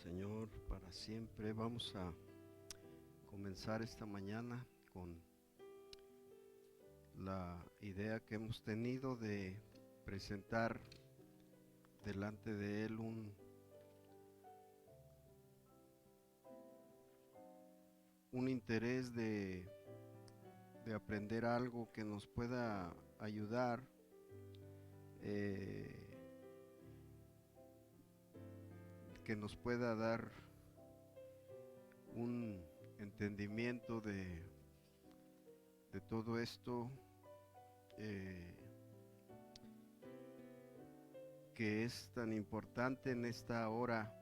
Señor para siempre. Vamos a comenzar esta mañana con la idea que hemos tenido de presentar delante de Él un interés de aprender algo que nos pueda ayudar que nos pueda dar un entendimiento de todo esto que es tan importante en esta hora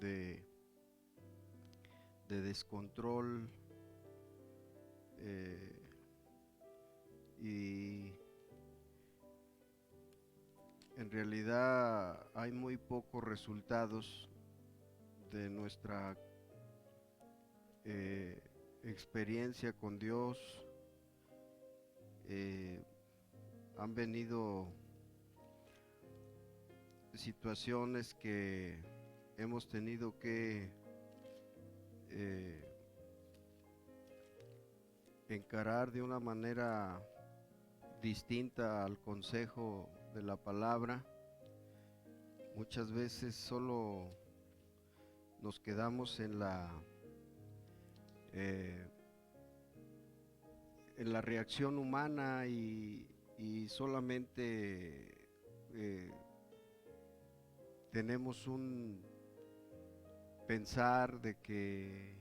de, de descontrol y en realidad hay muy pocos resultados de nuestra experiencia con Dios. Han venido situaciones que hemos tenido que encarar de una manera distinta al consejo de la palabra. Muchas veces solo nos quedamos en la reacción humana y solamente tenemos un pensar de que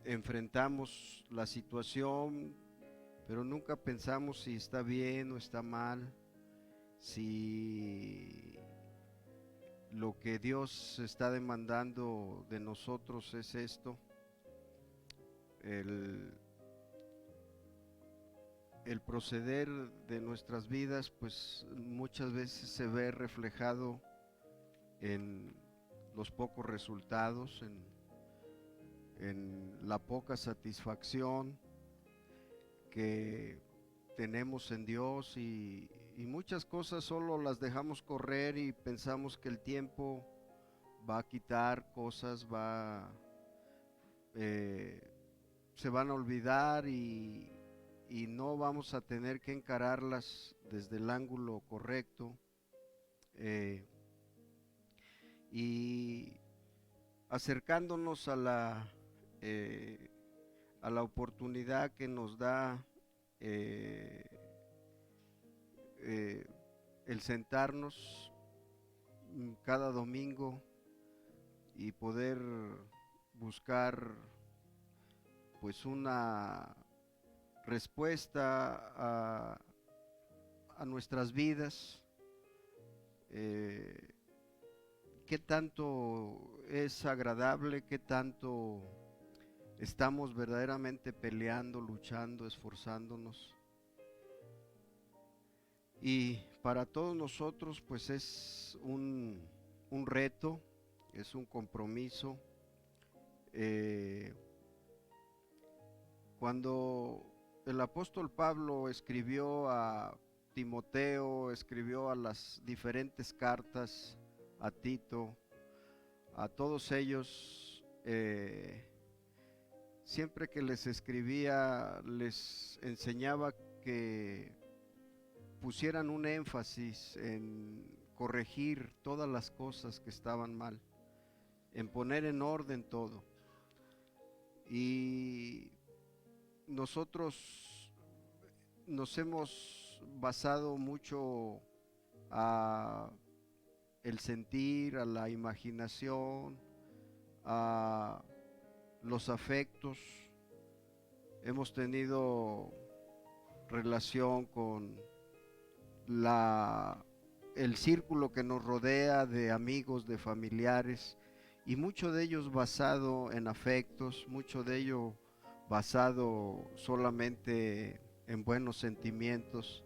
enfrentamos la situación, pero nunca pensamos si está bien o está mal, si lo que Dios está demandando de nosotros es esto. El proceder de nuestras vidas pues muchas veces se ve reflejado en los pocos resultados, en la poca satisfacción que tenemos en Dios y muchas cosas solo las dejamos correr y pensamos que el tiempo va a quitar cosas, se van a olvidar y no vamos a tener que encararlas desde el ángulo correcto. Y acercándonos a la oportunidad que nos da el sentarnos cada domingo y poder buscar pues una respuesta a nuestras vidas. ¿Qué tanto es agradable? ¿Qué tanto estamos verdaderamente peleando, luchando, esforzándonos? Y para todos nosotros pues es un reto, es un compromiso. Cuando el apóstol Pablo escribió a Timoteo, escribió a las diferentes cartas, a Tito, a todos ellos, siempre que les escribía les enseñaba que pusieran un énfasis en corregir todas las cosas que estaban mal, en poner en orden todo. Y nosotros nos hemos basado mucho a el sentir, a la imaginación, a los afectos. Hemos tenido relación con el círculo que nos rodea de amigos, de familiares, y mucho de ellos basado en afectos, mucho de ello basado solamente en buenos sentimientos.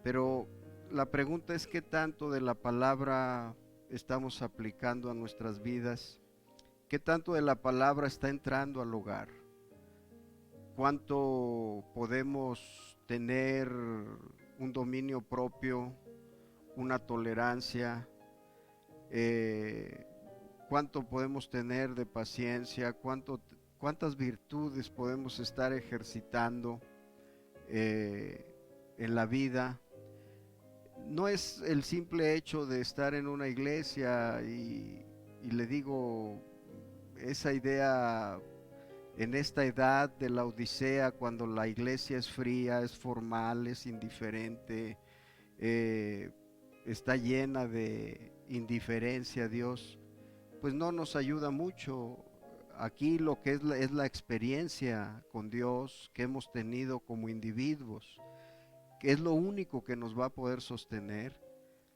Pero la pregunta es qué tanto de la palabra estamos aplicando a nuestras vidas, qué tanto de la palabra está entrando al hogar, cuánto podemos tener un dominio propio, una tolerancia cuánto podemos tener de paciencia, cuántas virtudes podemos estar ejercitando en la vida. No es el simple hecho de estar en una iglesia y le digo, esa idea en esta edad de la Odisea, cuando la iglesia es fría, es formal, es indiferente, está llena de indiferencia a Dios, pues no nos ayuda mucho. Aquí lo que es la experiencia con Dios que hemos tenido como individuos, que es lo único que nos va a poder sostener.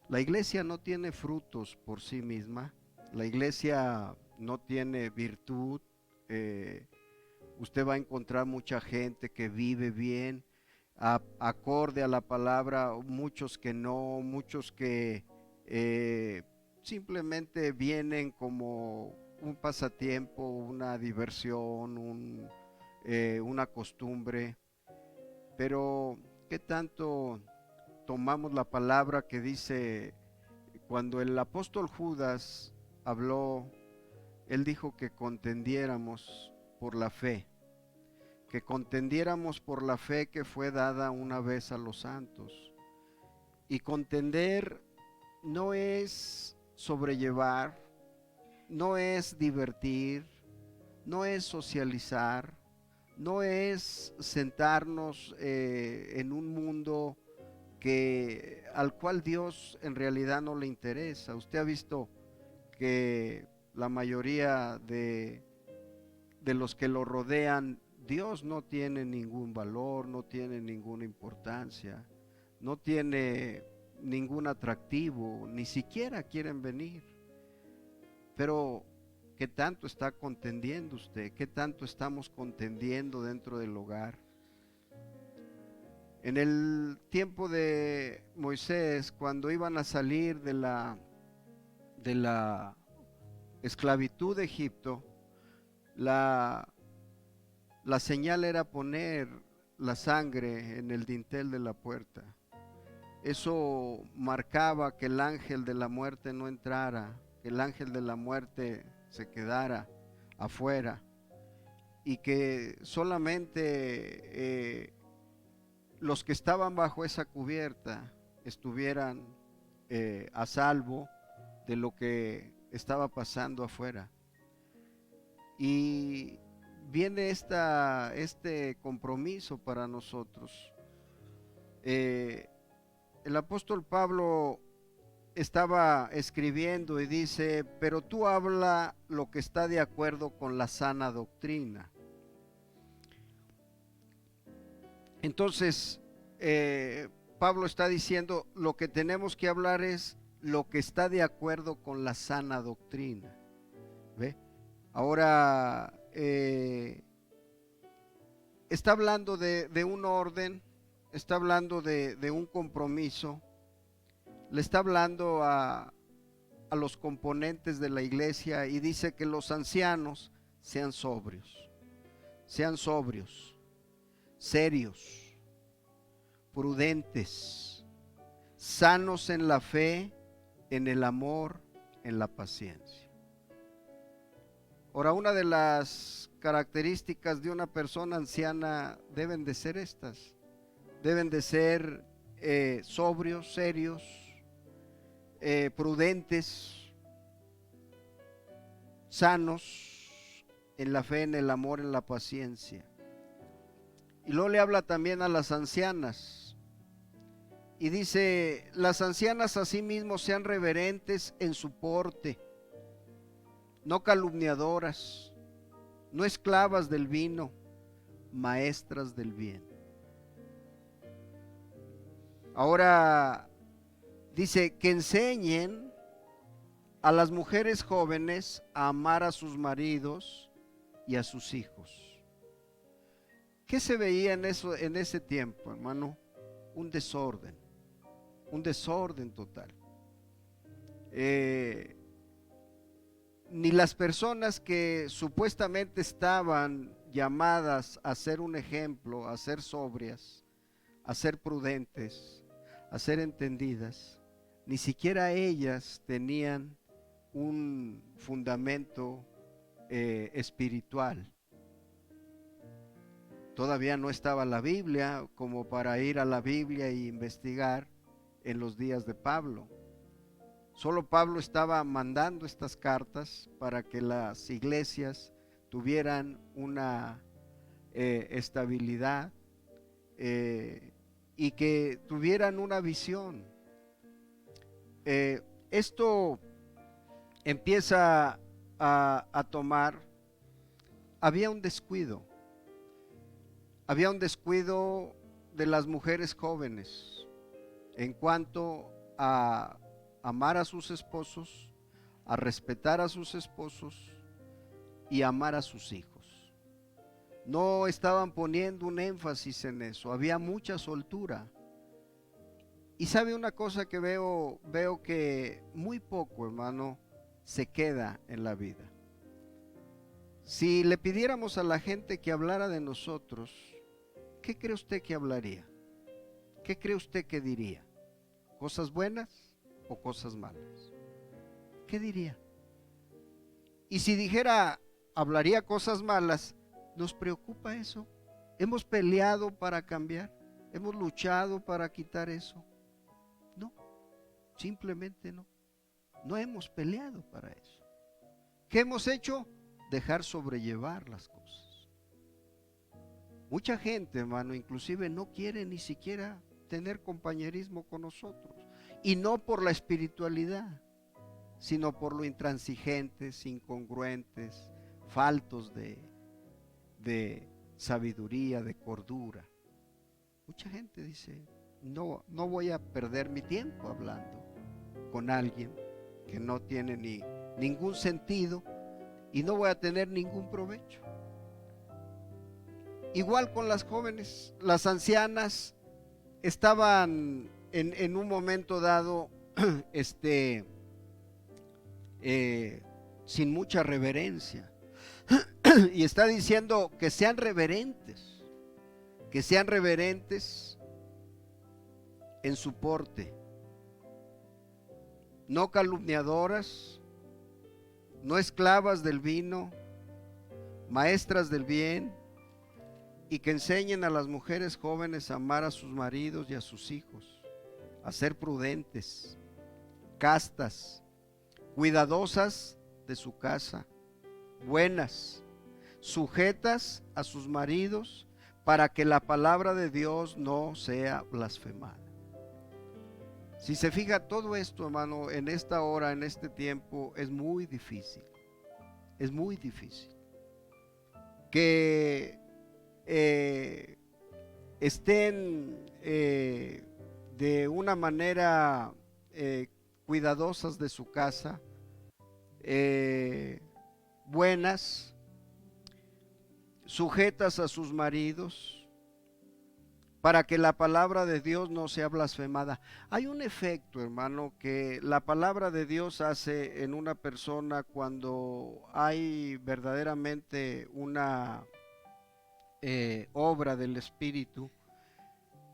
La iglesia no tiene frutos por sí misma, la iglesia no tiene virtud. Usted va a encontrar mucha gente que vive bien, acorde a la palabra, muchos que no, muchos que simplemente vienen como un pasatiempo, una diversión, una costumbre. Pero ¿qué tanto tomamos la palabra que dice, cuando el apóstol Judas habló, él dijo que contendiéramos por la fe, que contendiéramos por la fe que fue dada una vez a los santos? Y contender no es sobrellevar, no es divertir, no es socializar, no es sentarnos en un mundo al cual Dios en realidad no le interesa. Usted ha visto que la mayoría de los que lo rodean, Dios no tiene ningún valor, no tiene ninguna importancia, no tiene ningún atractivo, ni siquiera quieren venir. Pero ¿qué tanto está contendiendo usted? ¿Qué tanto estamos contendiendo dentro del hogar? En el tiempo de Moisés, cuando iban a salir de la esclavitud de Egipto, la señal era poner la sangre en el dintel de la puerta. Eso marcaba que el ángel de la muerte no entrara, que el ángel de la muerte se quedara afuera, y que solamente los que estaban bajo esa cubierta estuvieran a salvo de lo que estaba pasando afuera. Y viene este compromiso para nosotros. El apóstol Pablo estaba escribiendo y dice: pero tú habla lo que está de acuerdo con la sana doctrina. Entonces, Pablo está diciendo, lo que tenemos que hablar es lo que está de acuerdo con la sana doctrina. ¿Ve? Ahora, está hablando de un orden, está hablando de un compromiso, le está hablando a los componentes de la iglesia y dice que los ancianos sean sobrios, serios, prudentes, sanos en la fe, en el amor, en la paciencia. Ahora, una de las características de una persona anciana deben de ser estas. Deben de ser sobrios, serios, prudentes, sanos en la fe, en el amor, en la paciencia. Y luego le habla también a las ancianas y dice: las ancianas asimismo sean reverentes en su porte, no calumniadoras, no esclavas del vino, maestras del bien. Ahora dice que enseñen a las mujeres jóvenes a amar a sus maridos y a sus hijos. ¿Qué se veía en ese tiempo, hermano? Un desorden total. Ni las personas que supuestamente estaban llamadas a ser un ejemplo, a ser sobrias, a ser prudentes, a ser entendidas, ni siquiera ellas tenían un fundamento espiritual. Todavía no estaba la Biblia como para ir a la Biblia e investigar en los días de Pablo. Solo Pablo estaba mandando estas cartas para que las iglesias tuvieran una estabilidad y que tuvieran una visión. Esto empieza a tomar, había un descuido de las mujeres jóvenes en cuanto a amar a sus esposos, a respetar a sus esposos y amar a sus hijos. No estaban poniendo un énfasis en eso, había mucha soltura. Y sabe una cosa que veo que muy poco, hermano, se queda en la vida. Si le pidiéramos a la gente que hablara de nosotros, ¿qué cree usted que hablaría? ¿Qué cree usted que diría? ¿Cosas buenas o cosas malas? ¿Qué diría? Y si dijera, hablaría cosas malas, ¿nos preocupa eso? ¿Hemos peleado para cambiar? ¿Hemos luchado para quitar eso? No, simplemente no. No hemos peleado para eso. ¿Qué hemos hecho? Dejar sobrellevar las cosas. Mucha gente, hermano, inclusive no quiere ni siquiera tener compañerismo con nosotros. Y no por la espiritualidad, sino por lo intransigentes, incongruentes, faltos de sabiduría, de cordura. Mucha gente dice, no voy a perder mi tiempo hablando con alguien que no tiene ningún sentido y no voy a tener ningún provecho. Igual con las jóvenes, las ancianas estaban en un momento dado sin mucha reverencia. Y está diciendo que sean reverentes en su porte, no calumniadoras, no esclavas del vino, maestras del bien, y que enseñen a las mujeres jóvenes a amar a sus maridos y a sus hijos, a ser prudentes, castas, cuidadosas de su casa, buenas, sujetas a sus maridos, para que la palabra de Dios no sea blasfemada. Si se fija, todo esto, hermano, en esta hora, en este tiempo, es muy difícil. Es muy difícil que estén de una manera cuidadosas de su casa, buenas, sujetas a sus maridos, para que la palabra de Dios no sea blasfemada. Hay un efecto, hermano, que la palabra de Dios hace en una persona cuando hay verdaderamente una obra del Espíritu.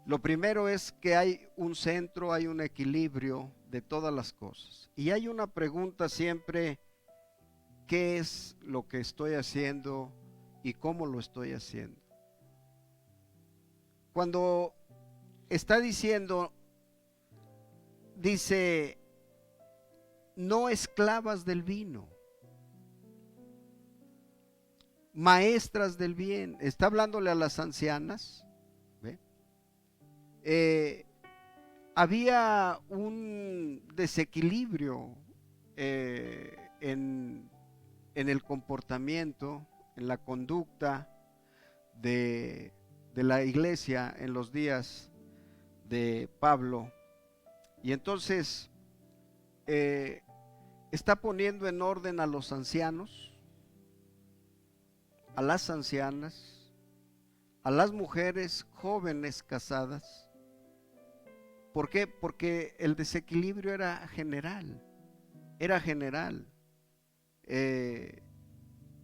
Lo primero es que hay un centro, hay un equilibrio de todas las cosas. Y hay una pregunta siempre: ¿qué es lo que estoy haciendo y cómo lo estoy haciendo? Cuando está diciendo, dice, no esclavas del vino, maestras del bien. Está hablándole a las ancianas. Había un desequilibrio en el comportamiento, en la conducta de la iglesia en los días de Pablo, y entonces está poniendo en orden a los ancianos, a las ancianas, a las mujeres jóvenes casadas. ¿Por qué? Porque el desequilibrio era general,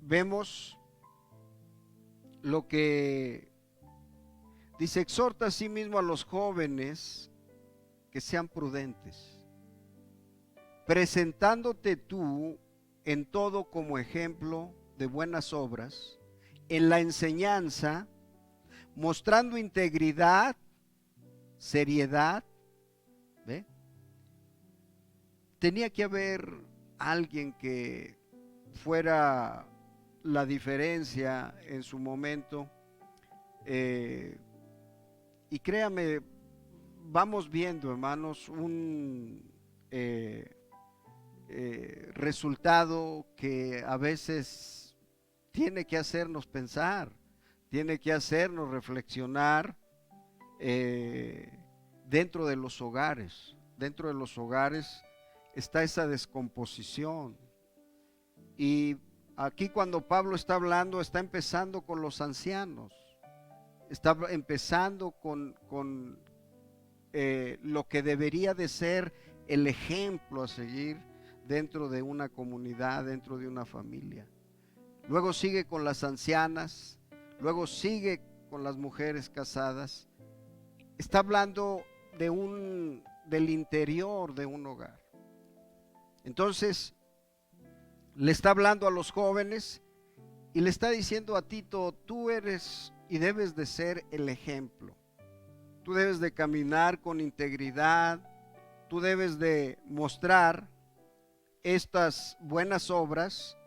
vemos lo que dice: exhorta a sí mismo a los jóvenes que sean prudentes. presentándote tú en todo como ejemplo de buenas obras, en la enseñanza, mostrando integridad, seriedad. ¿Ve? Tenía que haber alguien que fuera la diferencia en su momento, y créame, vamos viendo, hermanos, un resultado que a veces tiene que hacernos pensar, tiene que hacernos reflexionar. Dentro de los hogares, está esa descomposición. Y aquí cuando Pablo está hablando, está empezando con los ancianos, está empezando con lo que debería de ser el ejemplo a seguir dentro de una comunidad, dentro de una familia. Luego sigue con las ancianas, luego sigue con las mujeres casadas. Está hablando del interior de un hogar. Entonces, le está hablando a los jóvenes y le está diciendo a Tito: tú eres y debes de ser el ejemplo. Tú debes de caminar con integridad, tú debes de mostrar estas buenas obras,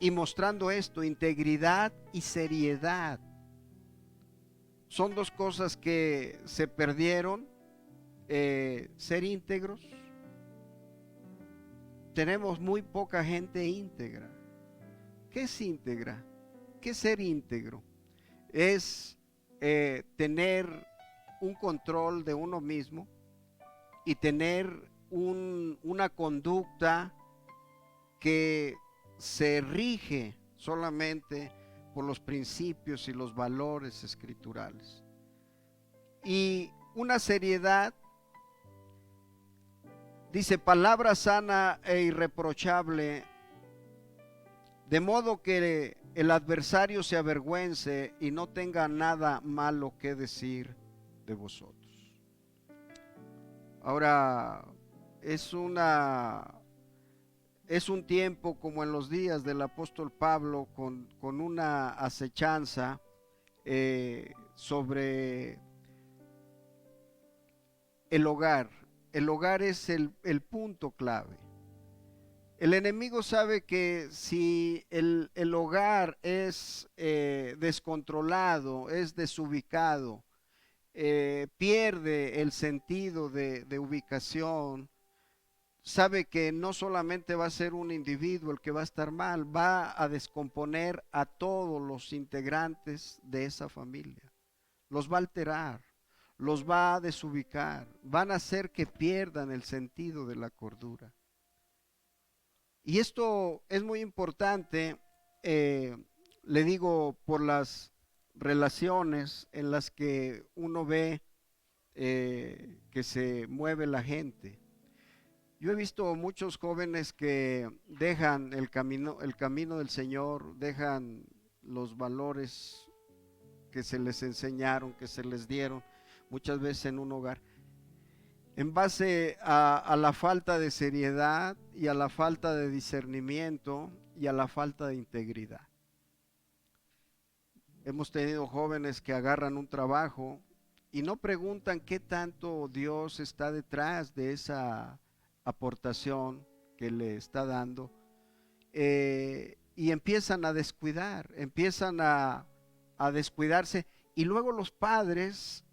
y mostrando esto, integridad y seriedad. Son dos cosas que se perdieron. Ser íntegros. Tenemos muy poca gente íntegra. ¿Qué es íntegra? ¿Qué es ser íntegro? Es tener un control de uno mismo y tener una conducta que se rige solamente por los principios y los valores escriturales. Y una seriedad, dice, palabra sana e irreprochable, de modo que el adversario se avergüence y no tenga nada malo que decir de vosotros. Ahora, es un tiempo como en los días del apóstol Pablo, con una acechanza sobre el hogar. El hogar es el punto clave. El enemigo sabe que si el hogar es descontrolado, es desubicado, pierde el sentido de ubicación, sabe que no solamente va a ser un individuo el que va a estar mal, va a descomponer a todos los integrantes de esa familia. Los va a alterar, los va a desubicar, van a hacer que pierdan el sentido de la cordura. Y esto es muy importante, le digo, por las relaciones en las que uno ve que se mueve la gente. Yo he visto muchos jóvenes que dejan el camino del Señor, dejan los valores que se les enseñaron, que se les dieron muchas veces en un hogar, en base a la falta de seriedad y a la falta de discernimiento y a la falta de integridad. Hemos tenido jóvenes que agarran un trabajo y no preguntan qué tanto Dios está detrás de esa aportación que le está dando, y empiezan a descuidar, empiezan a descuidarse, y luego los padres,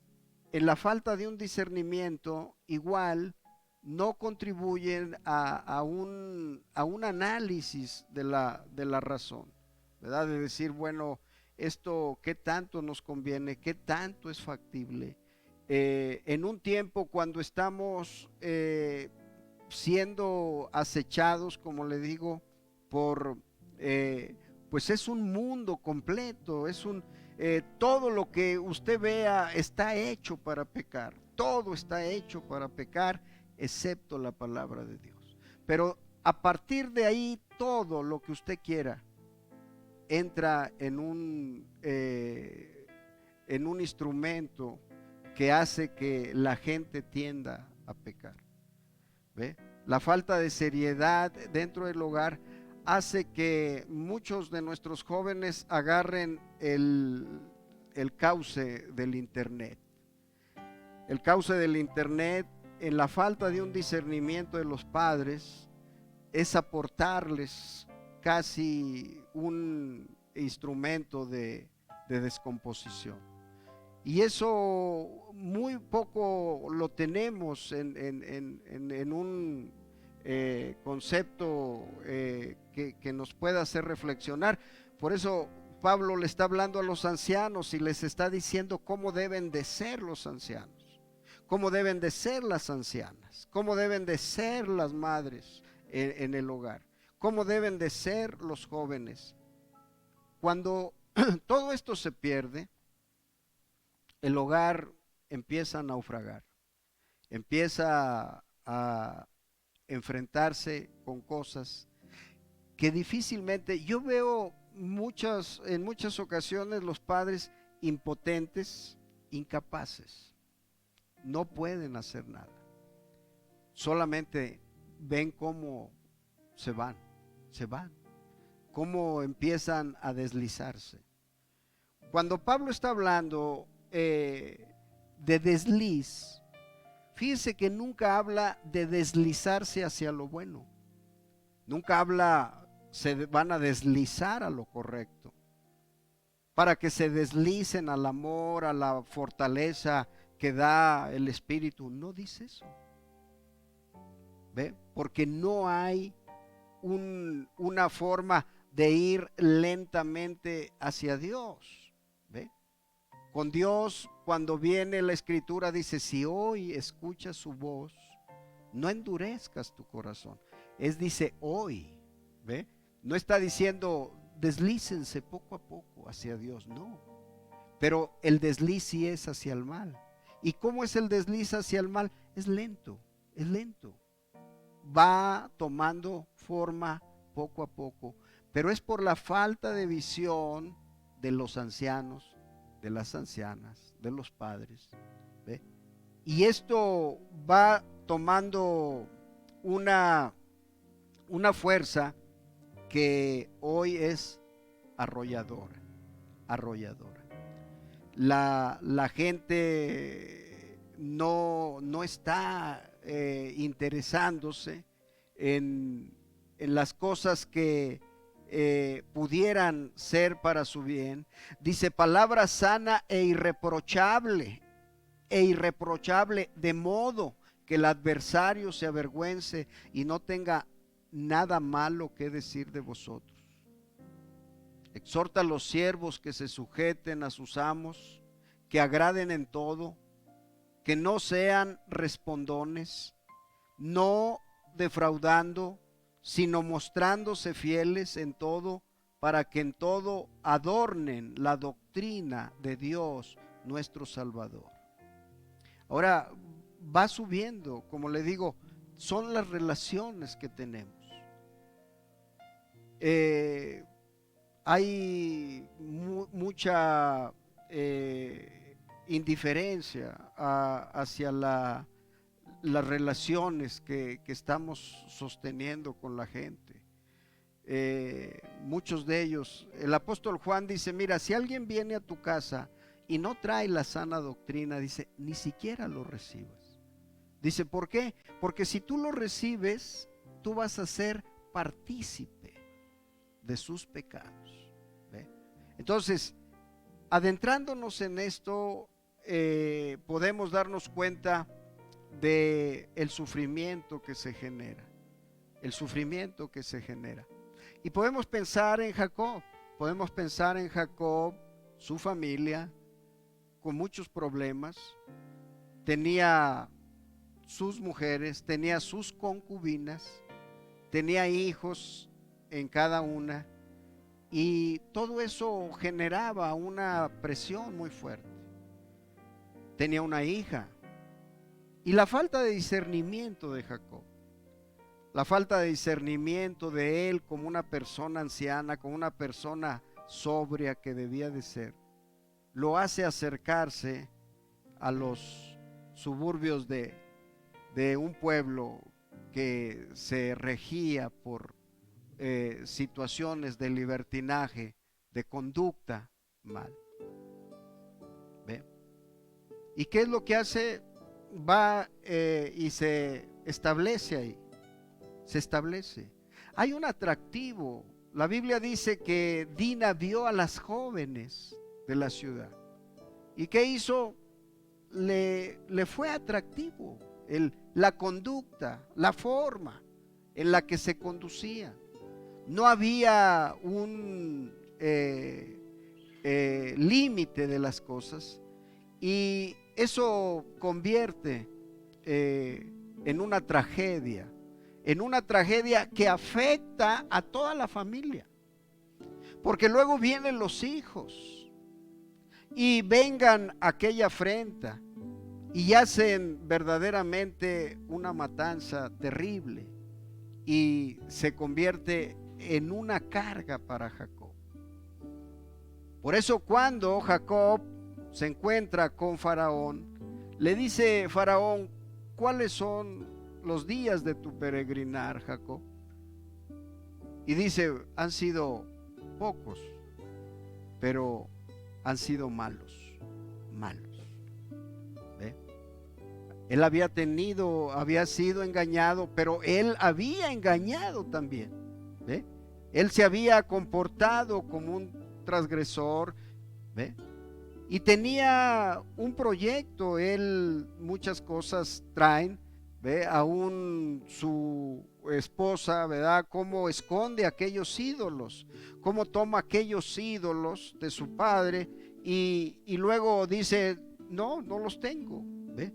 en la falta de un discernimiento, igual no contribuyen a un análisis de la razón, ¿verdad? De decir, bueno, esto qué tanto nos conviene, qué tanto es factible, en un tiempo cuando estamos siendo acechados, como le digo, por pues es un mundo completo, todo lo que usted vea está hecho para pecar, todo está hecho para pecar, excepto la palabra de Dios. Pero a partir de ahí, todo lo que usted quiera entra en un instrumento que hace que la gente tienda a pecar. ¿Ve? La falta de seriedad dentro del hogar hace que muchos de nuestros jóvenes agarren el cauce del internet. El cauce del internet, en la falta de un discernimiento de los padres, es aportarles casi un instrumento de descomposición. Y eso muy poco lo tenemos en un concepto que nos pueda hacer reflexionar. Por eso Pablo le está hablando a los ancianos y les está diciendo cómo deben de ser los ancianos, cómo deben de ser las ancianas, cómo deben de ser las madres en el hogar, cómo deben de ser los jóvenes. Cuando todo esto se pierde, el hogar empieza a naufragar, empieza a enfrentarse con cosas que difícilmente, yo veo en muchas ocasiones los padres impotentes, incapaces, no pueden hacer nada, solamente ven cómo se van, cómo empiezan a deslizarse. Cuando Pablo está hablando de desliz, fíjese que nunca habla de deslizarse hacia lo bueno, nunca habla se van a deslizar a lo correcto, para que se deslicen al amor, a la fortaleza que da el Espíritu. No dice eso, ¿ve? Porque no hay una forma de ir lentamente hacia Dios, ¿ve? Con Dios, cuando viene la Escritura, dice: si hoy escuchas su voz, no endurezcas tu corazón. Dice hoy, ¿ve? No está diciendo deslícense poco a poco hacia Dios, no. Pero el desliz sí es hacia el mal. ¿Y cómo es el desliz hacia el mal? Es lento, es lento. Va tomando forma poco a poco, pero es por la falta de visión de los ancianos, de las ancianas, de los padres, ¿ve? Y esto va tomando una fuerza que hoy es arrolladora. La gente no está interesándose en las cosas que pudieran ser para su bien. Dice: palabra sana e irreprochable, de modo que el adversario se avergüence y no tenga nada malo que decir de vosotros. Exhorta a los siervos que se sujeten a sus amos, que agraden en todo, que no sean respondones, no defraudando, sino mostrándose fieles en todo, para que en todo adornen la doctrina de Dios nuestro Salvador. Ahora va subiendo, como le digo, son las relaciones que tenemos. Hay mucha indiferencia hacia las relaciones que estamos sosteniendo con la gente. Muchos de ellos, el apóstol Juan dice: mira, si alguien viene a tu casa y no trae la sana doctrina, dice, ni siquiera lo recibas. Dice: ¿por qué? Porque si tú lo recibes, tú vas a ser partícipe de sus pecados, ¿ve? Entonces, adentrándonos en esto, podemos darnos cuenta de el sufrimiento que se genera, y podemos pensar en Jacob, su familia, con muchos problemas, tenía sus mujeres, tenía sus concubinas, tenía hijos en cada una, y todo eso generaba una presión muy fuerte. Tenía una hija, y la falta de discernimiento de Jacob, la falta de discernimiento de él como una persona anciana, como una persona sobria que debía de ser, lo hace acercarse a los suburbios de de un pueblo que se regía por situaciones de libertinaje, de conducta mal. ¿Ve? ¿Y qué es lo que hace? Va y se establece ahí. Se establece. Hay un atractivo. La Biblia dice que Dina vio a las jóvenes de la ciudad. ¿Y qué hizo? Le fue atractivo la conducta, la forma en la que se conducía. No había un límite de las cosas, y eso convierte en una tragedia que afecta a toda la familia, porque luego vienen los hijos y vengan aquella afrenta y hacen verdaderamente una matanza terrible, y se convierte en una carga para Jacob. Por eso cuando Jacob se encuentra con Faraón, le dice Faraón: ¿cuáles son los días de tu peregrinar, Jacob? Y dice: han sido pocos, pero han sido malos. ¿Ve? Él había sido engañado, pero él había engañado también. ¿Ve? Él se había comportado como un transgresor. ¿Ve? Y tenía un proyecto. Él, muchas cosas traen, ¿ve? Aún su esposa, ¿verdad? Cómo esconde aquellos ídolos, cómo toma aquellos ídolos de su padre y luego dice: no los tengo. ¿Ve?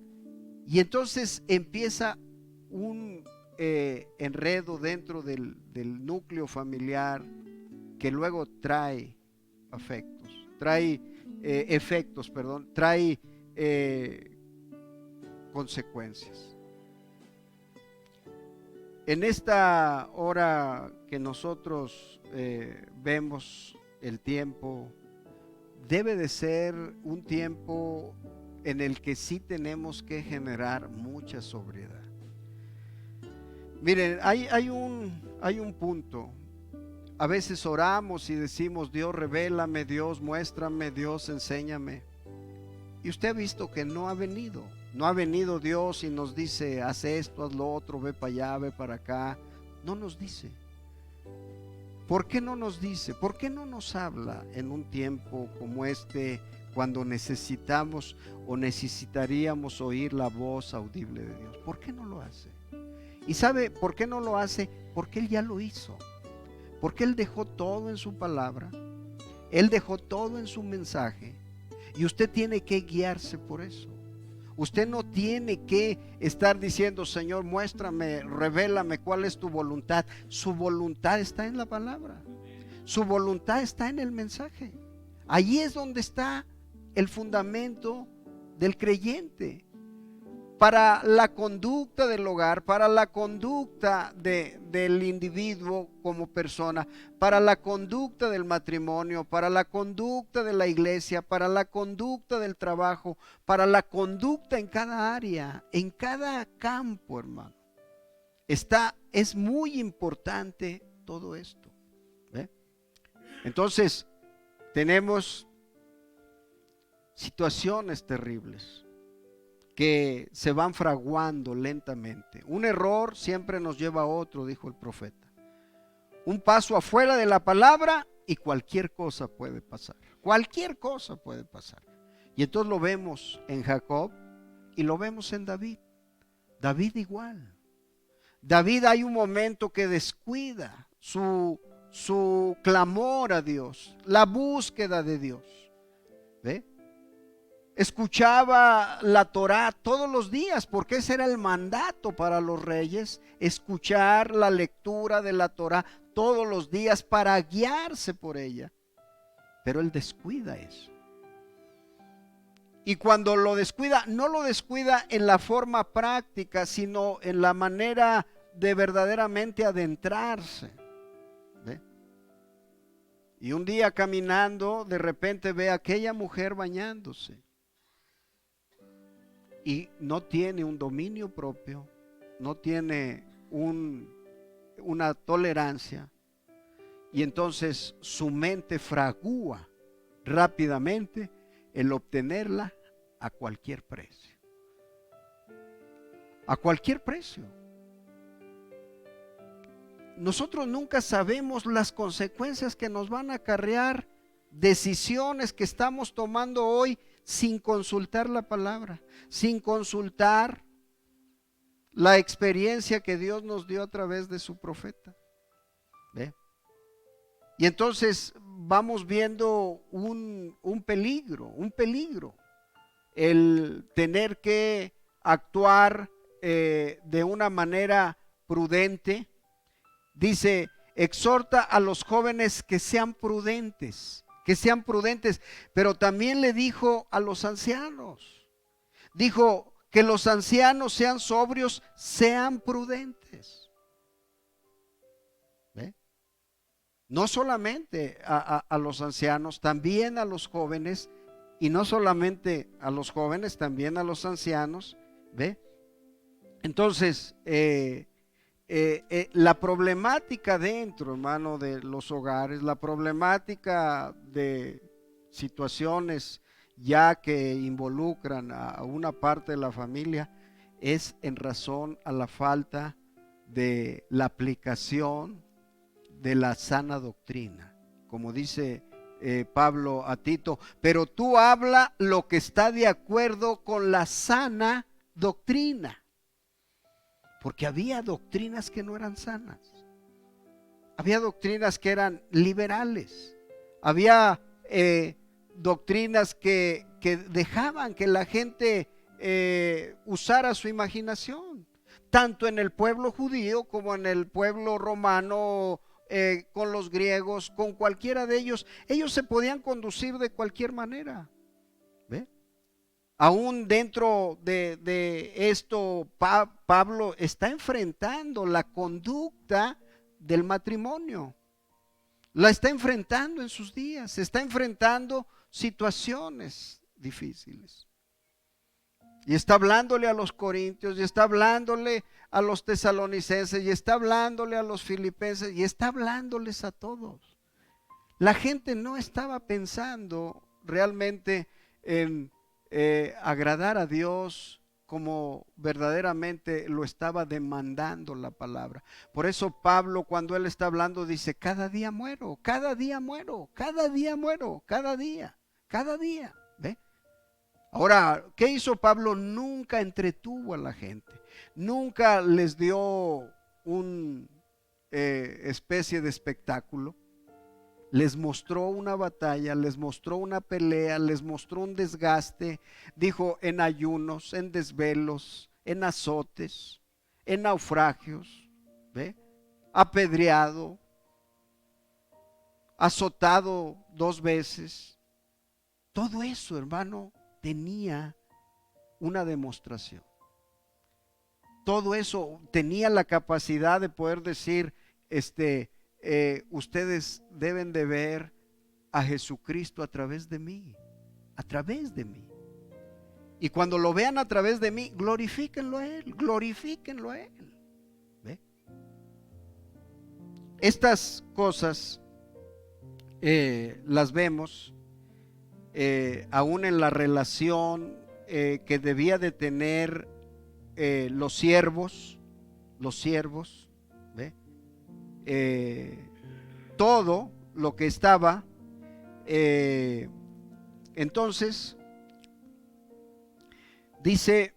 Y entonces empieza un enredo dentro del núcleo familiar, que luego trae efectos, trae consecuencias. En esta hora que nosotros vemos el tiempo, debe de ser un tiempo en el que sí tenemos que generar mucha sobriedad. Miren, hay un punto. A veces oramos y decimos: Dios, revélame, Dios, muéstrame, Dios, enséñame. Y usted ha visto que no ha venido Dios y nos dice: haz esto, haz lo otro, ve para allá, ve para acá. No nos dice. ¿Por qué no nos dice? ¿Por qué no nos habla en un tiempo como este, cuando necesitamos o necesitaríamos oír la voz audible de Dios? ¿Por qué no lo hace? ¿Y sabe por qué no lo hace? Porque Él ya lo hizo. Porque Él dejó todo en su palabra. Él dejó todo en su mensaje. Y usted tiene que guiarse por eso. Usted no tiene que estar diciendo: Señor, muéstrame, revélame cuál es tu voluntad. Su voluntad está en la palabra. Su voluntad está en el mensaje. Allí es donde está el fundamento del creyente. Para la conducta del hogar, para la conducta del individuo como persona, para la conducta del matrimonio, para la conducta de la iglesia, para la conducta del trabajo, para la conducta en cada área, en cada campo, hermano. Es muy importante todo esto. ¿Ve? Entonces, tenemos situaciones terribles que se van fraguando lentamente. Un error siempre nos lleva a otro, dijo el profeta. Un paso afuera de la palabra y cualquier cosa puede pasar. Cualquier cosa puede pasar. Y entonces lo vemos en Jacob y lo vemos en David. David igual. David, hay un momento que descuida su clamor a Dios, la búsqueda de Dios. ¿Ve? Escuchaba la Torá todos los días, porque ese era el mandato para los reyes: escuchar la lectura de la Torá todos los días para guiarse por ella. Pero él descuida eso. Y cuando lo descuida, no lo descuida en la forma práctica, sino en la manera de verdaderamente adentrarse. ¿Ve? Y un día caminando, de repente ve a aquella mujer bañándose. y no tiene un dominio propio, no tiene una tolerancia, y entonces su mente fragúa rápidamente el obtenerla a cualquier precio. A cualquier precio. Nosotros nunca sabemos las consecuencias que nos van a acarrear decisiones que estamos tomando hoy sin consultar la palabra, sin consultar la experiencia que Dios nos dio a través de su profeta. ¿Ve? Y entonces vamos viendo un peligro, el tener que actuar de una manera prudente. Dice, exhorta a los jóvenes que sean prudentes, pero también le dijo a los ancianos, dijo que los ancianos sean sobrios, sean prudentes. ¿Ve? No solamente a los ancianos, también a los jóvenes, y no solamente a los jóvenes, también a los ancianos. ¿Ve? Entonces, la problemática dentro, hermano, de los hogares, la problemática de situaciones ya que involucran a una parte de la familia, es en razón a la falta de la aplicación de la sana doctrina. Como dice Pablo a Tito, pero tú habla lo que está de acuerdo con la sana doctrina. Porque había doctrinas que no eran sanas. Había doctrinas que eran liberales. Había doctrinas que dejaban que la gente usara su imaginación. Tanto en el pueblo judío como en el pueblo romano, con los griegos, con cualquiera de ellos. Ellos se podían conducir de cualquier manera. ¿Ve? Aún dentro de esto, Pablo está enfrentando la conducta del matrimonio. La está enfrentando en sus días. Está enfrentando situaciones difíciles. Y está hablándole a los corintios, y está hablándole a los tesalonicenses, y está hablándole a los filipenses, y está hablándoles a todos. La gente no estaba pensando realmente en agradar a Dios como verdaderamente lo estaba demandando la palabra. Por eso Pablo, cuando él está hablando, dice, cada día muero, cada día muero, cada día muero, cada día. ¿Ve? Ahora, ¿qué hizo Pablo? Nunca entretuvo a la gente, nunca les dio una especie de espectáculo. Les mostró una batalla, les mostró una pelea, les mostró un desgaste. Dijo, en ayunos, en desvelos, en azotes, en naufragios, ¿ve? Apedreado, azotado 2 veces. Todo eso, hermano, tenía una demostración. Todo eso tenía la capacidad de poder decir, ustedes deben de ver a Jesucristo a través de mí, y cuando lo vean a través de mí, glorifíquenlo a Él. ¿Ve? Estas cosas las vemos aún en la relación que debía de tener los siervos, ¿ve? Todo lo que estaba, entonces dice,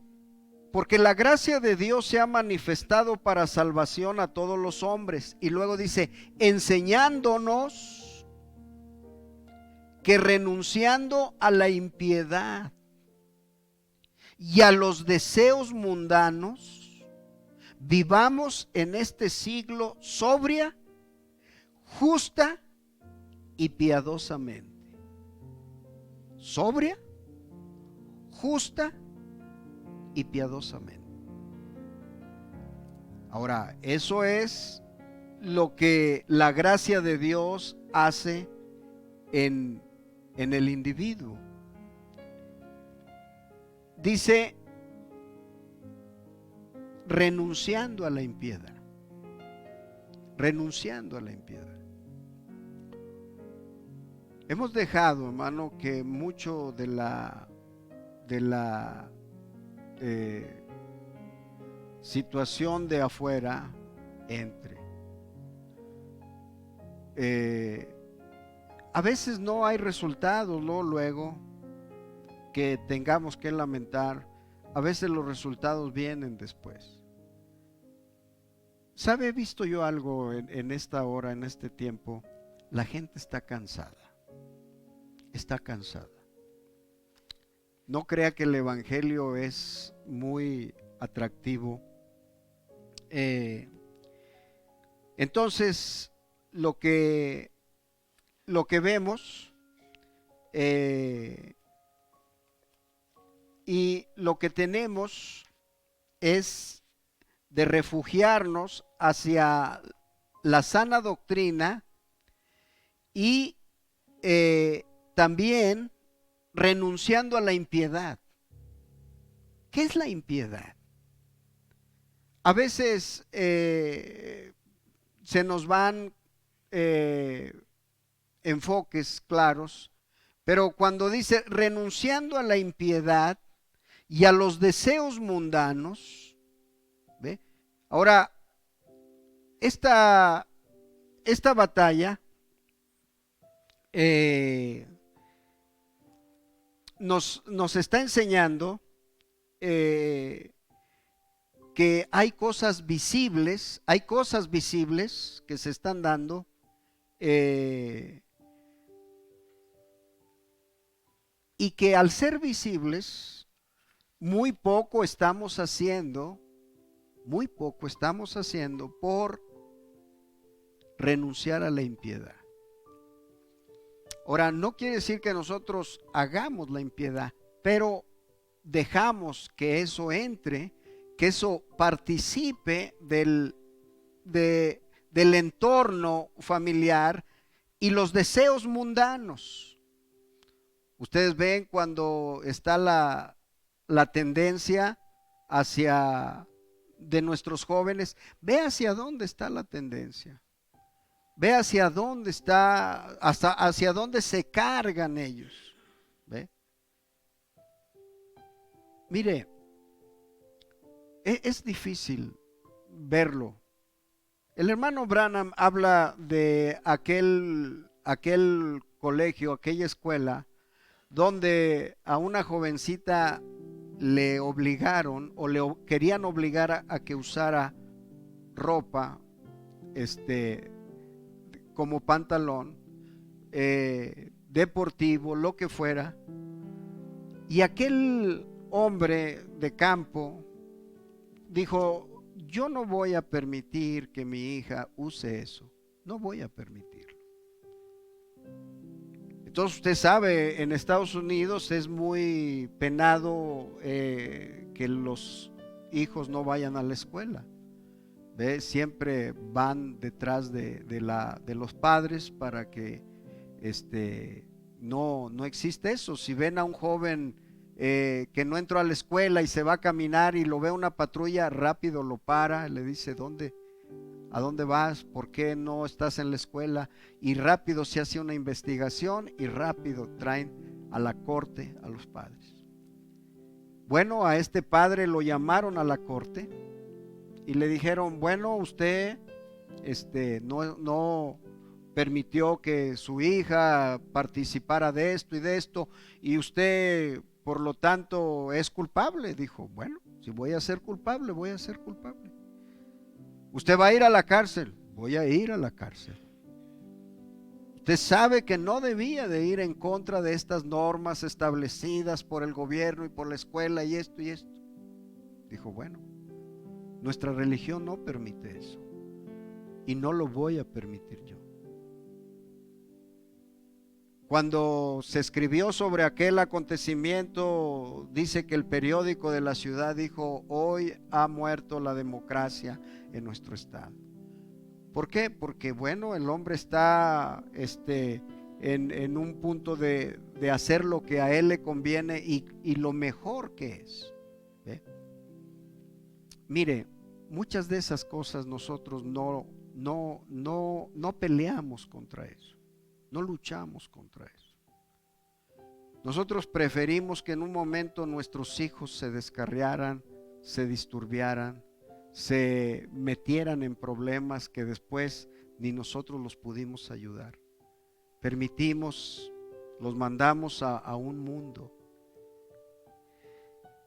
porque la gracia de Dios se ha manifestado para salvación a todos los hombres, y luego dice, enseñándonos que renunciando a la impiedad y a los deseos mundanos, vivamos en este siglo sobria, justa y piadosamente. Sobria, justa y piadosamente. Ahora, eso es lo que la gracia de Dios hace en el individuo. Dice renunciando a la impiedad. Renunciando a la impiedad. Hemos dejado, hermano, que mucho de la situación de afuera entre. A veces no hay resultados, ¿no? Luego que tengamos que lamentar, a veces los resultados vienen después. ¿Sabe? He visto yo algo en esta hora, en este tiempo. La gente está cansada. Está cansada. No crea que el evangelio es muy atractivo. Entonces, lo que vemos y lo que tenemos es de refugiarnos hacia la sana doctrina y también renunciando a la impiedad. ¿Qué es la impiedad? A veces se nos van enfoques claros, pero cuando dice renunciando a la impiedad y a los deseos mundanos, ¿ve? Ahora, esta batalla nos está enseñando que hay cosas visibles que se están dando, y que al ser visibles, muy poco estamos haciendo por renunciar a la impiedad. Ahora, no quiere decir que nosotros hagamos la impiedad, pero dejamos que eso entre, que eso participe del entorno familiar y los deseos mundanos. Ustedes ven cuando está la tendencia hacia de nuestros jóvenes, ve hacia dónde está la tendencia. Ve hacia dónde está, hacia dónde se cargan ellos. ¿Ve? Mire, es difícil verlo. El hermano Branham habla de aquel colegio, aquella escuela, donde a una jovencita le obligaron o le querían obligar a que usara ropa, como pantalón, deportivo, lo que fuera. Y aquel hombre de campo dijo: yo no voy a permitir que mi hija use eso, no voy a permitirlo. Entonces usted sabe, en Estados Unidos es muy penado que los hijos no vayan a la escuela. ¿Ve? Siempre van detrás de los padres para que no existe eso. Si ven a un joven que no entró a la escuela y se va a caminar y lo ve una patrulla, rápido lo para, le dice: ¿a dónde vas? ¿Por qué no estás en la escuela? Y rápido se hace una investigación y rápido traen a la corte a los padres. Bueno, a este padre lo llamaron a la corte y le dijeron: bueno, usted no permitió que su hija participara de esto y de esto, y usted por lo tanto es culpable. Dijo: bueno, si voy a ser culpable, voy a ser culpable. Usted va a ir a la cárcel, voy a ir a la cárcel. Usted sabe que no debía de ir en contra de estas normas establecidas por el gobierno y por la escuela y esto y esto. Dijo: bueno, nuestra religión no permite eso y no lo voy a permitir yo. Cuando se escribió sobre aquel acontecimiento, dice que el periódico de la ciudad dijo: hoy ha muerto la democracia en nuestro estado. ¿Por qué? Porque bueno, el hombre está en un punto de hacer lo que a él le conviene y lo mejor que es. ¿Ve? Mire, muchas de esas cosas nosotros no peleamos contra eso, no luchamos contra eso. Nosotros preferimos que en un momento nuestros hijos se descarriaran, se disturbiaran, se metieran en problemas que después ni nosotros los pudimos ayudar. Permitimos, los mandamos a un mundo.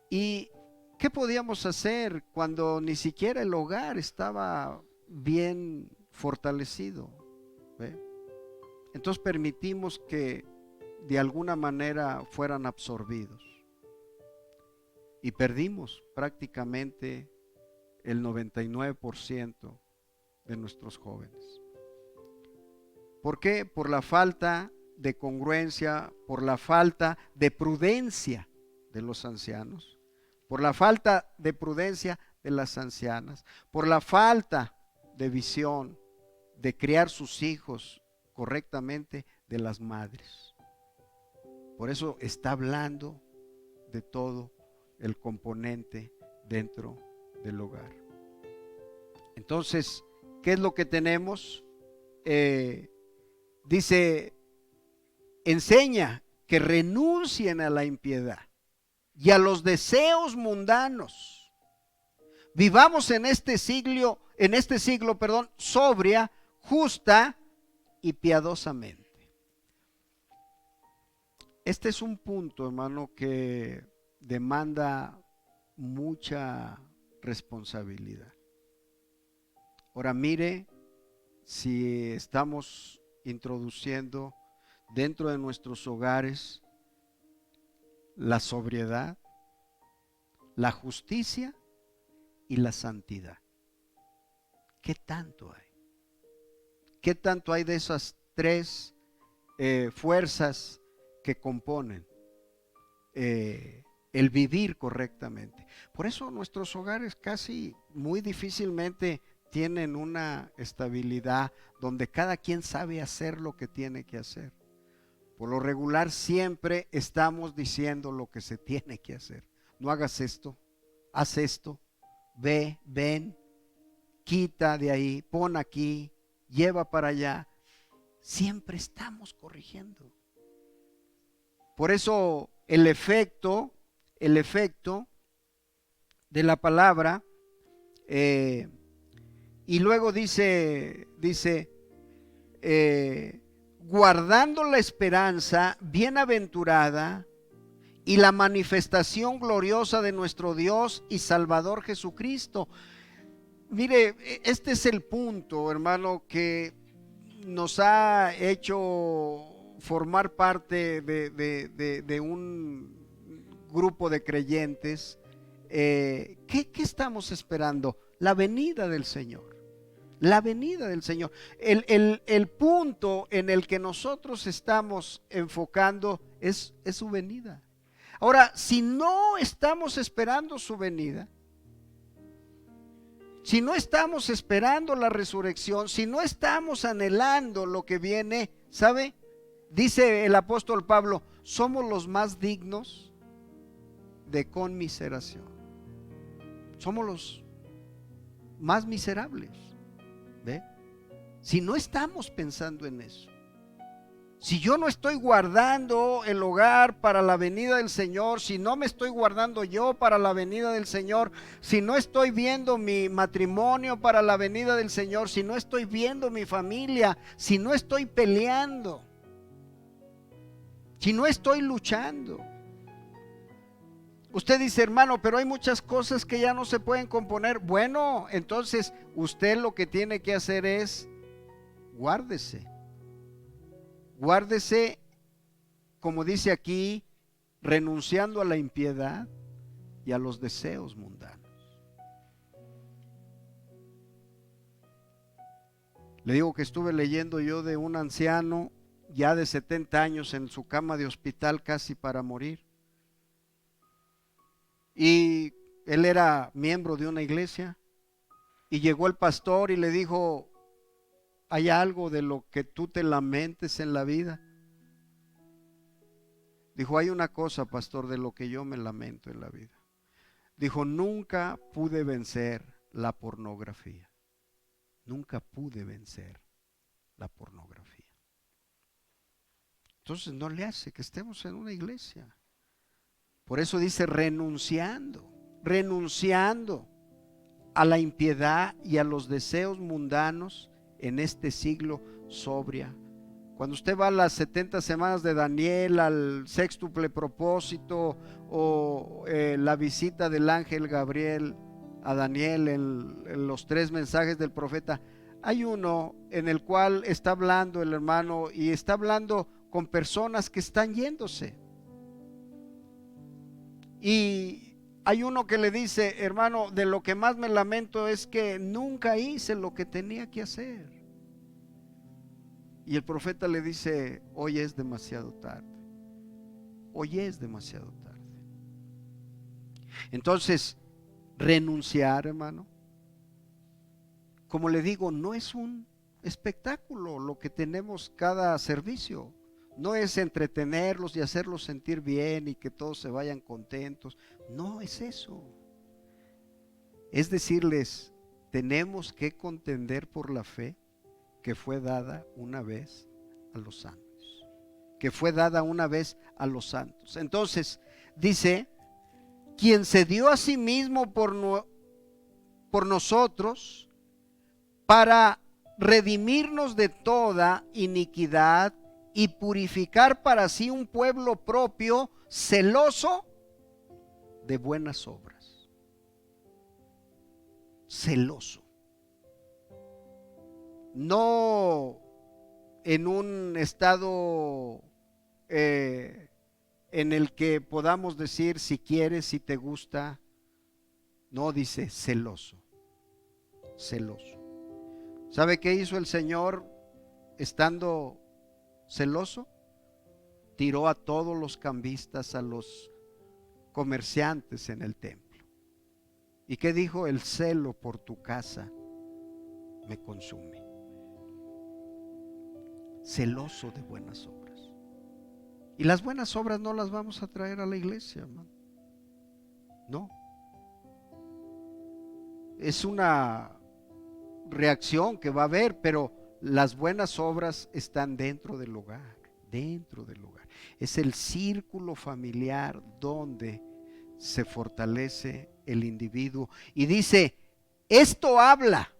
¿Y qué podíamos hacer cuando ni siquiera el hogar estaba bien fortalecido? ¿Ve? Entonces permitimos que de alguna manera fueran absorbidos y perdimos prácticamente el 99% de nuestros jóvenes. ¿Por qué? Por la falta de congruencia, por la falta de prudencia de los ancianos, por la falta de prudencia de las ancianas, por la falta de visión de criar sus hijos correctamente de las madres. Por eso está hablando de todo el componente dentro del hogar. Entonces, ¿qué es lo que tenemos? Dice, enseña que renuncien a la impiedad y a los deseos mundanos. Vivamos en este siglo, sobria, justa y piadosamente. Este es un punto, hermano, que demanda mucha responsabilidad. Ahora mire si estamos introduciendo dentro de nuestros hogares la sobriedad, la justicia y la santidad. ¿Qué tanto hay? ¿Qué tanto hay de esas tres fuerzas que componen el vivir correctamente? Por eso nuestros hogares casi muy difícilmente tienen una estabilidad donde cada quien sabe hacer lo que tiene que hacer. Por lo regular siempre estamos diciendo lo que se tiene que hacer. No hagas esto, haz esto, ve, ven, quita de ahí, pon aquí, lleva para allá. Siempre estamos corrigiendo. Por eso el efecto de la palabra, y luego dice, guardando la esperanza bienaventurada y la manifestación gloriosa de nuestro Dios y Salvador Jesucristo. Mire, este es el punto, hermano, que nos ha hecho formar parte de un grupo de creyentes. ¿Qué estamos esperando? La venida del Señor. La venida del Señor. El punto en el que nosotros estamos enfocando es su venida. Ahora, si no estamos esperando su venida, si no estamos esperando la resurrección, si no estamos anhelando lo que viene, ¿sabe? Dice el apóstol Pablo, somos los más dignos de conmiseración. Somos los más miserables. ¿Ve? Si no estamos pensando en eso, si yo no estoy guardando el hogar para la venida del Señor, si no me estoy guardando yo para la venida del Señor, si no estoy viendo mi matrimonio para la venida del Señor, si no estoy viendo mi familia, si no estoy peleando, si no estoy luchando. Usted dice, hermano, pero hay muchas cosas que ya no se pueden componer. Bueno, entonces usted lo que tiene que hacer es guárdese. Guárdese, como dice aquí, renunciando a la impiedad y a los deseos mundanos. Le digo que estuve leyendo yo de un anciano ya de 70 años en su cama de hospital casi para morir. Y él era miembro de una iglesia y llegó el pastor y le dijo, ¿hay algo de lo que tú te lamentes en la vida? Dijo, hay una cosa, pastor, de lo que yo me lamento en la vida. Dijo, nunca pude vencer la pornografía. Nunca pude vencer la pornografía. Entonces no le hace que estemos en una iglesia. Por eso dice renunciando a la impiedad y a los deseos mundanos en este siglo sobria. Cuando usted va a las 70 semanas de Daniel, al sextuple propósito o la visita del ángel Gabriel a Daniel en los 3 mensajes del profeta, hay uno en el cual está hablando el hermano y está hablando con personas que están yéndose. Y hay uno que le dice, hermano, de lo que más me lamento es que nunca hice lo que tenía que hacer. Y el profeta le dice, hoy es demasiado tarde. Hoy es demasiado tarde. Entonces, renunciar, hermano, como le digo, no es un espectáculo lo que tenemos cada servicio. No es entretenerlos y hacerlos sentir bien y que todos se vayan contentos. No es eso. Es decirles, tenemos que contender por la fe que fue dada una vez a los santos. Que fue dada una vez a los santos. Entonces, dice, quien se dio a sí mismo por nosotros para redimirnos de toda iniquidad y purificar para sí un pueblo propio, celoso de buenas obras. Celoso. No en un estado en el que podamos decir si quieres, si te gusta. No, dice celoso. Celoso. ¿Sabe qué hizo el Señor estando celoso? Tiró a todos los cambistas, a los comerciantes en el templo. ¿Y qué dijo? El celo por tu casa me consume. Celoso de buenas obras. Y las buenas obras no las vamos a traer a la iglesia, hermano. No. Es una reacción que va a haber, pero las buenas obras están dentro del hogar, dentro del hogar. Es el círculo familiar donde se fortalece el individuo. Y dice, esto habla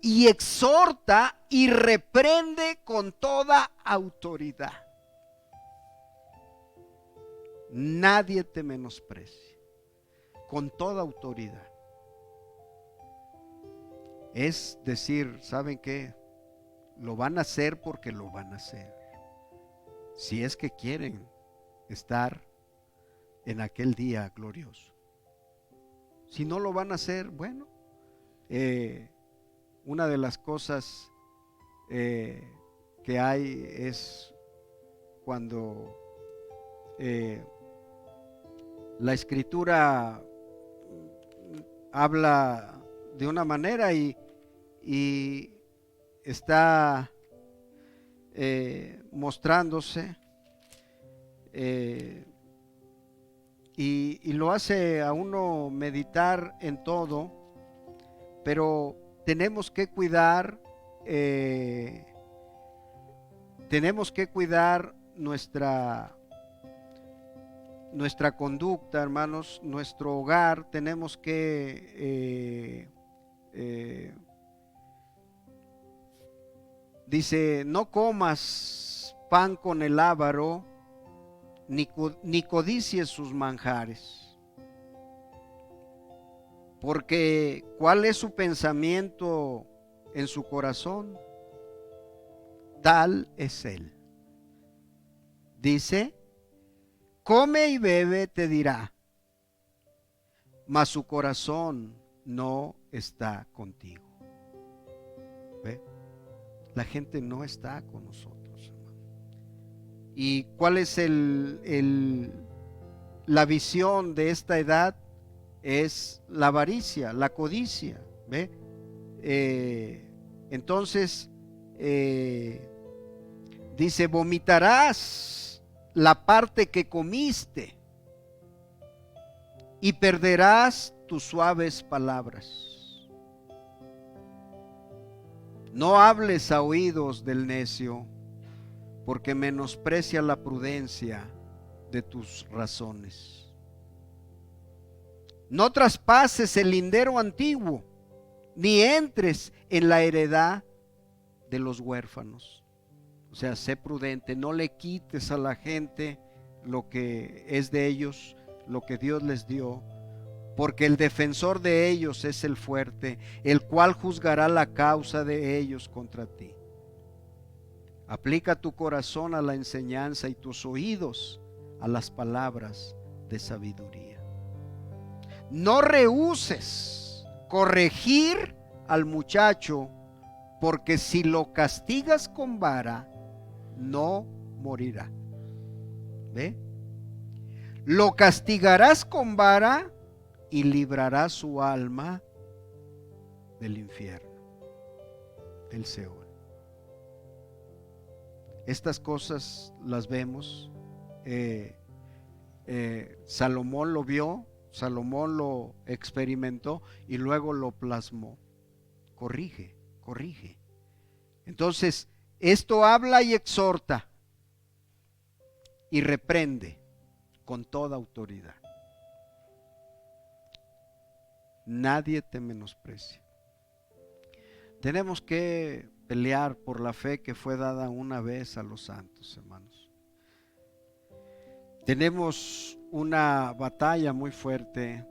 y exhorta y reprende con toda autoridad. Nadie te menosprecie, con toda autoridad. Es decir, ¿saben qué? Lo van a hacer porque lo van a hacer. Si es que quieren estar en aquel día glorioso. Si no lo van a hacer, bueno, una de las cosas que hay es cuando la escritura habla de una manera y está mostrándose y lo hace a uno meditar en todo, pero tenemos que cuidar nuestra conducta, hermanos, nuestro hogar. Tenemos que dice, no comas pan con el avaro, ni codicies sus manjares, porque ¿cuál es su pensamiento en su corazón? Tal es él. Dice, come y bebe, te dirá, mas su corazón no está contigo. ¿Ve? La gente no está con nosotros, hermano. ¿Y cuál es la visión de esta edad? Es la avaricia, la codicia. ¿Ve? Entonces dice, vomitarás la parte que comiste y perderás tus suaves palabras. No hables a oídos del necio, porque menosprecia la prudencia de tus razones. No traspases el lindero antiguo, ni entres en la heredad de los huérfanos. O sea, sé prudente, no le quites a la gente lo que es de ellos, lo que Dios les dio, porque el defensor de ellos es el fuerte, el cual juzgará la causa de ellos contra ti. Aplica tu corazón a la enseñanza y tus oídos a las palabras de sabiduría. No rehúses corregir al muchacho, porque si lo castigas con vara, no morirá. ¿Ve? Lo castigarás con vara y librarás su alma del infierno, del Seol. Estas cosas las vemos. Salomón lo vio, Salomón lo experimentó y luego lo plasmó. Corrige, corrige. Entonces, esto habla y exhorta y reprende con toda autoridad. Nadie te menosprecia. Tenemos que pelear por la fe que fue dada una vez a los santos, hermanos. Tenemos una batalla muy fuerte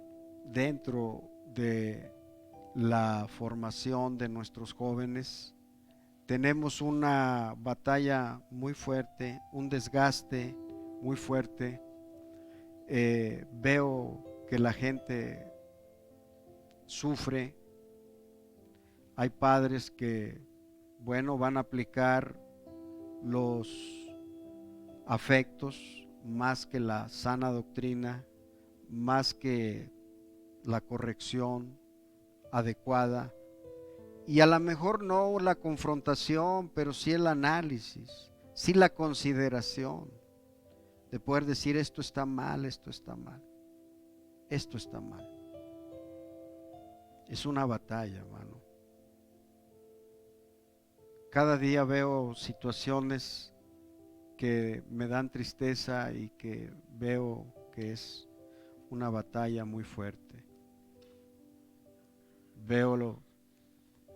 dentro de la formación de nuestros jóvenes. Tenemos una batalla muy fuerte, un desgaste muy fuerte. Veo que la gente sufre. Hay padres que, bueno, van a aplicar los afectos más que la sana doctrina, más que la corrección adecuada, y a lo mejor no la confrontación, pero sí el análisis, sí la consideración de poder decir esto está mal, esto está mal, esto está mal. Es una batalla, hermano. Cada día veo situaciones que me dan tristeza y que veo que es una batalla muy fuerte. Veo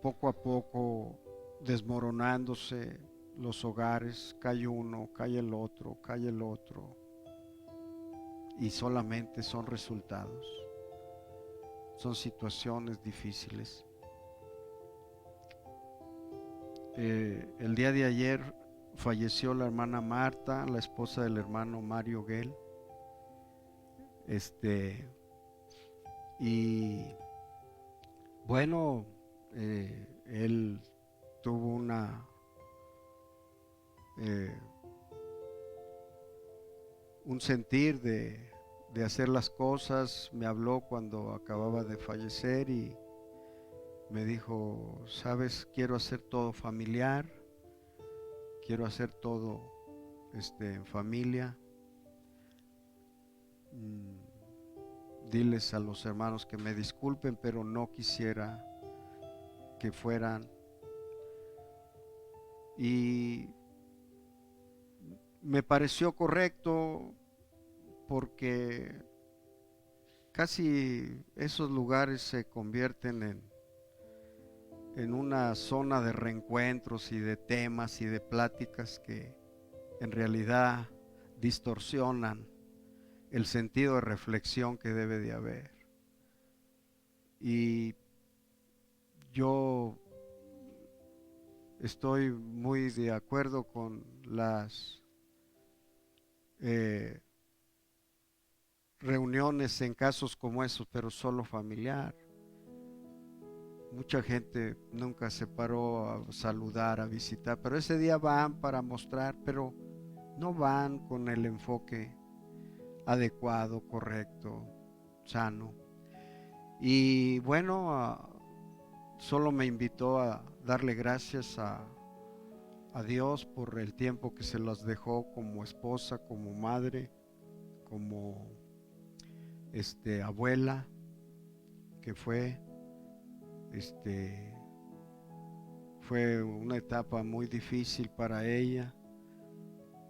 poco a poco desmoronándose los hogares, cae uno, cae el otro, y solamente son resultados, son situaciones difíciles. El día de ayer falleció la hermana Marta, la esposa del hermano Mario Guel. Y bueno, él tuvo un sentir de hacer las cosas. Me habló cuando acababa de fallecer y me dijo, sabes, quiero hacer todo familiar, quiero hacer todo en familia. Diles a los hermanos que me disculpen, pero no quisiera que fueran. Y me pareció correcto, porque casi esos lugares se convierten en una zona de reencuentros y de temas y de pláticas que en realidad distorsionan el sentido de reflexión que debe de haber. Y yo estoy muy de acuerdo con las reuniones en casos como esos, pero solo familiar. Mucha gente nunca se paró a saludar, a visitar, pero ese día van para mostrar, pero no van con el enfoque adecuado, correcto, sano. Y bueno, solo me invitó a darle gracias a Dios por el tiempo que se las dejó como esposa, como madre, como abuela, que fue una etapa muy difícil para ella.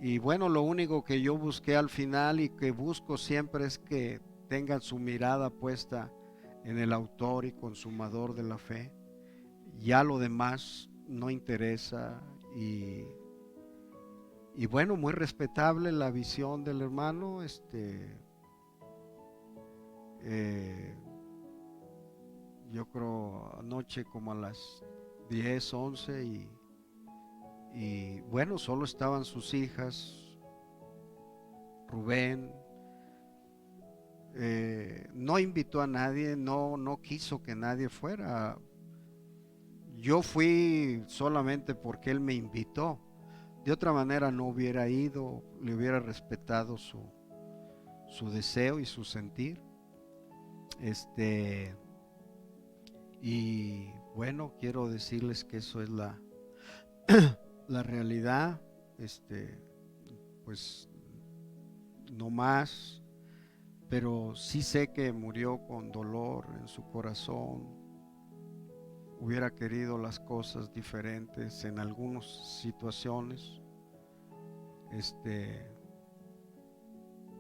Y bueno, lo único que yo busqué al final y que busco siempre es que tengan su mirada puesta en el autor y consumador de la fe. Ya lo demás no interesa. Y bueno, muy respetable la visión del hermano. Yo creo anoche como a las 10, 11 y bueno, solo estaban sus hijas, Rubén. No invitó a nadie, no quiso que nadie fuera. Yo fui solamente porque él me invitó. De otra manera no hubiera ido, le hubiera respetado su deseo y su sentir. Y bueno, quiero decirles que eso es la realidad. Pues no más, pero sí sé que murió con dolor en su corazón. Hubiera querido las cosas diferentes en algunas situaciones.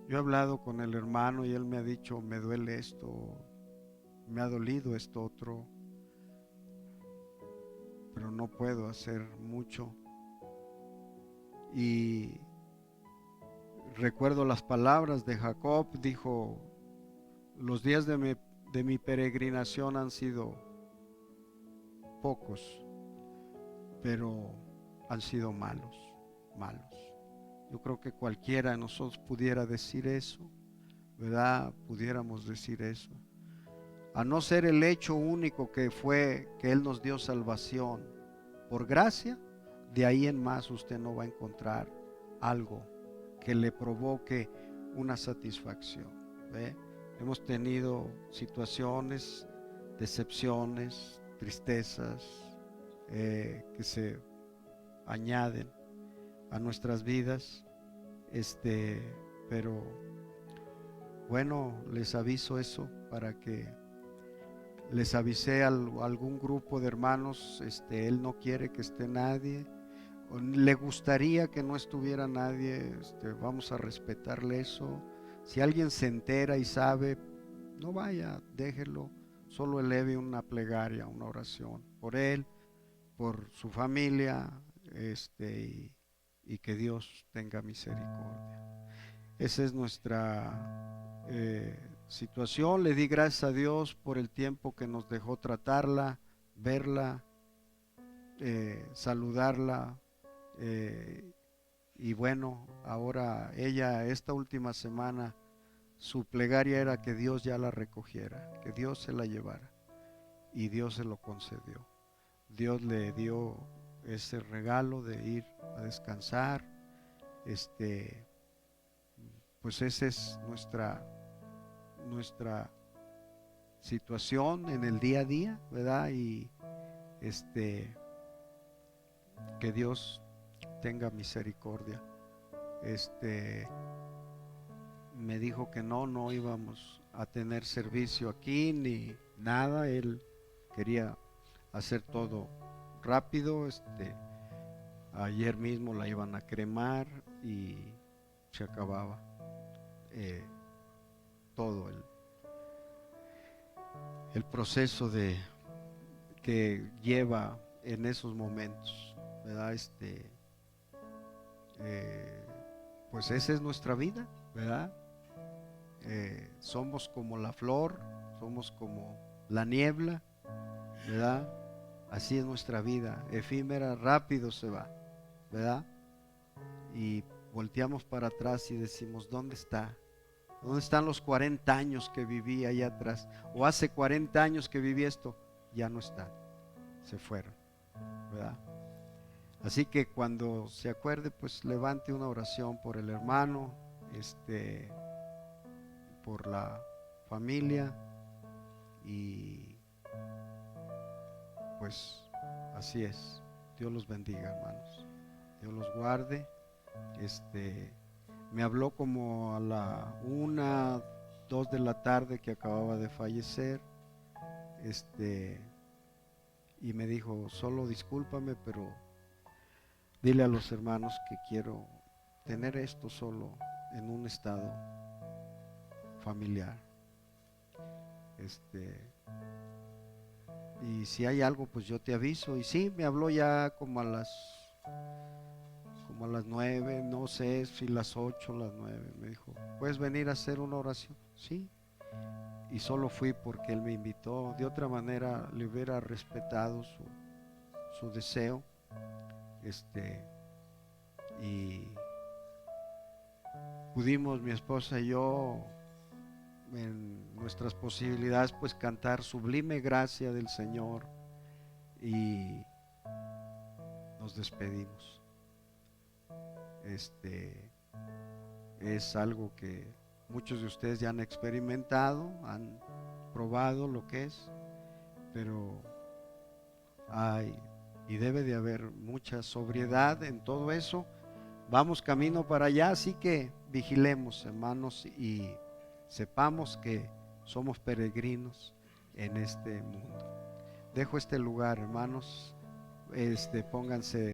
Yo he hablado con el hermano y él me ha dicho, me duele esto, me ha dolido esto otro, pero no puedo hacer mucho. Y recuerdo las palabras de Jacob, dijo, los días de mi peregrinación han sido pocos, pero han sido malos. Yo creo que cualquiera de nosotros pudiera decir eso, ¿verdad? Pudiéramos decir eso. A no ser el hecho único que fue que Él nos dio salvación por gracia, de ahí en más usted no va a encontrar algo que le provoque una satisfacción. ¿Ve? Hemos tenido situaciones, decepciones, tristezas que se añaden a nuestras vidas, pero bueno, les aviso eso para que les avisé a algún grupo de hermanos. Él no quiere que esté nadie, o le gustaría que no estuviera nadie. Vamos a respetarle eso. Si alguien se entera y sabe, no vaya, déjelo, solo eleve una plegaria, una oración por él, por su familia, y que Dios tenga misericordia. Esa es nuestra situación. Le di gracias a Dios por el tiempo que nos dejó tratarla, verla, saludarla, y bueno, ahora ella esta última semana su plegaria era que Dios ya la recogiera, que Dios se la llevara, y Dios se lo concedió. Dios le dio ese regalo de ir a descansar. Pues esa es nuestra situación en el día a día, ¿verdad? Y que Dios tenga misericordia. Me dijo que no íbamos a tener servicio aquí ni nada. Él quería hacer todo rápido. Ayer mismo la iban a cremar y se acababa todo el proceso que lleva en esos momentos, ¿verdad? Pues esa es nuestra vida, ¿verdad? Somos como la flor, somos como la niebla, ¿verdad? Así es nuestra vida, efímera, rápido se va, ¿verdad? Y volteamos para atrás y decimos, ¿dónde está? ¿Dónde están los 40 años que viví allá atrás? O hace 40 años que viví esto, ya no están, se fueron, ¿verdad? Así que cuando se acuerde, pues levante una oración por el hermano, por la familia, y pues así es. Dios los bendiga, hermanos. Dios los guarde. Me habló como a la 1, 2 de la tarde que acababa de fallecer. este, y me dijo, solo discúlpame, pero dile a los hermanos que quiero tener esto solo en un estado familiar. Y si hay algo, pues yo te aviso. Y sí, me habló ya como a las 9, no sé si las 8, las 9. Me dijo, ¿puedes venir a hacer una oración? Sí. Y solo fui porque él me invitó. De otra manera le hubiera respetado su deseo. Y pudimos, mi esposa y yo, en nuestras posibilidades, pues cantar Sublime Gracia del Señor, y nos despedimos. Es algo que muchos de ustedes ya han experimentado, han probado lo que es, pero hay y debe de haber mucha sobriedad en todo eso. Vamos camino para allá, así que vigilemos, hermanos, y sepamos que somos peregrinos en este mundo. Dejo este lugar, hermanos, pónganse